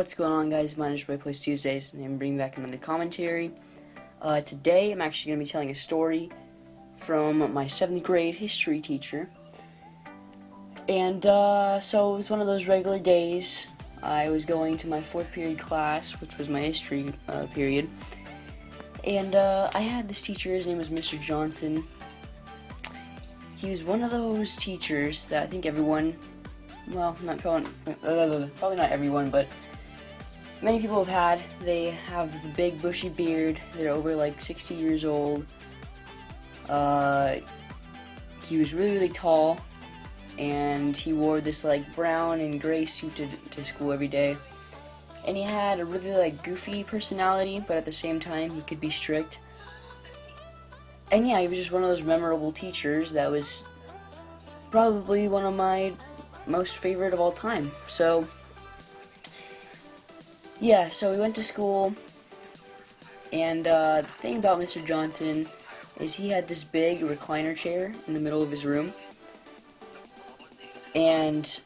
What's going on, guys? My name is Boy Plays Tuesdays, and I'm bringing back another commentary. Today, I'm actually going to be telling a story from my 7th grade history teacher. And, so it was one of those regular days. I was going to my 4th period class, which was my history period. And, I had this teacher. His name was Mr. Johnson. He was one of those teachers that I think everyone, well, probably not everyone, but many people have had. They have the big bushy beard. They're over like 60 years old. He was really tall, and he wore this like brown and gray suit to school every day. And he had a really like goofy personality, but at the same time he could be strict. And yeah, he was just one of those memorable teachers that was probably one of my most favorite of all time. So yeah, so we went to school, and the thing about Mr. Johnson is he had this big recliner chair in the middle of his room, and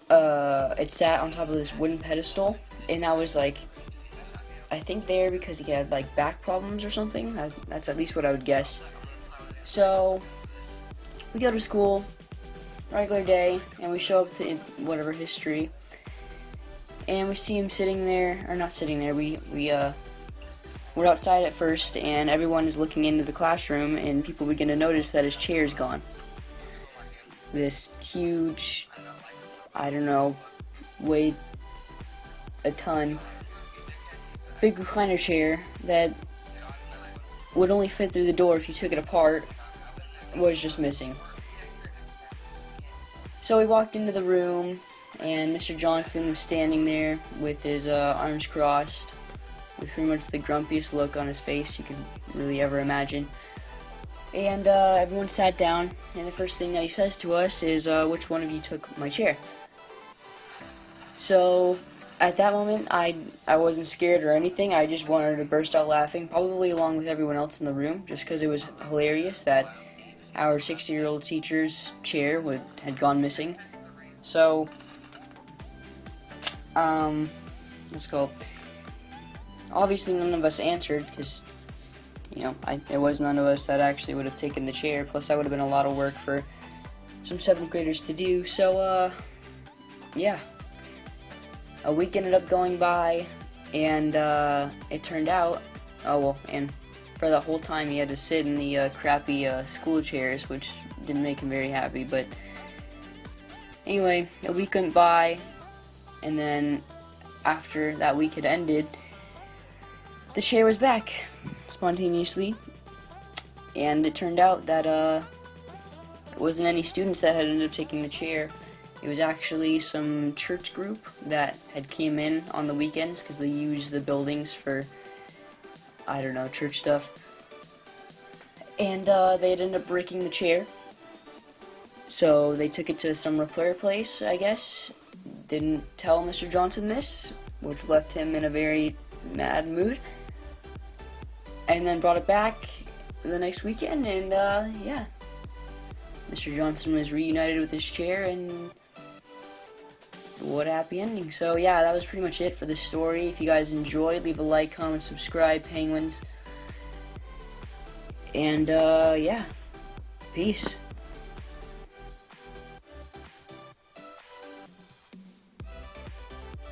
it sat on top of this wooden pedestal, and that was like, I think there because he had like back problems or something. That's at least what I would guess. So we go to school, regular day, and we show up to whatever history, and we see him sitting there, or not sitting there. We're outside at first, and everyone is looking into the classroom, and people begin to notice that his chair is gone. This huge, I don't know, weighed a ton, big recliner chair that would only fit through the door if you took it apart was just missing. So we walked into the room, and Mr. Johnson was standing there with his arms crossed, with pretty much the grumpiest look on his face you could really ever imagine. And everyone sat down, and the first thing that he says to us is, which one of you took my chair? So at that moment, I wasn't scared or anything. I just wanted to burst out laughing, probably along with everyone else in the room, just because it was hilarious that our 60-year-old teacher's chair had gone missing. So, let's go. Obviously, none of us answered, because, you know, there was none of us that actually would have taken the chair, plus that would have been a lot of work for some 7th graders to do. So, yeah. A week ended up going by, and it turned out, and for the whole time he had to sit in the crappy school chairs, which didn't make him very happy. But anyway, a week went by, and then after that week had ended, the chair was back spontaneously, and it turned out that it wasn't any students that had ended up taking the chair. It was actually some church group that had came in on the weekends because they used the buildings for, I don't know, church stuff. And they had ended up breaking the chair. So they took it to some repair place, I guess. Didn't tell Mr. Johnson this, which left him in a very mad mood. And then brought it back the next weekend, and yeah. Mr. Johnson was reunited with his chair, and what a happy ending. So yeah, that was pretty much it for this story. If you guys enjoyed, leave a like, comment, subscribe, penguins. And yeah, peace.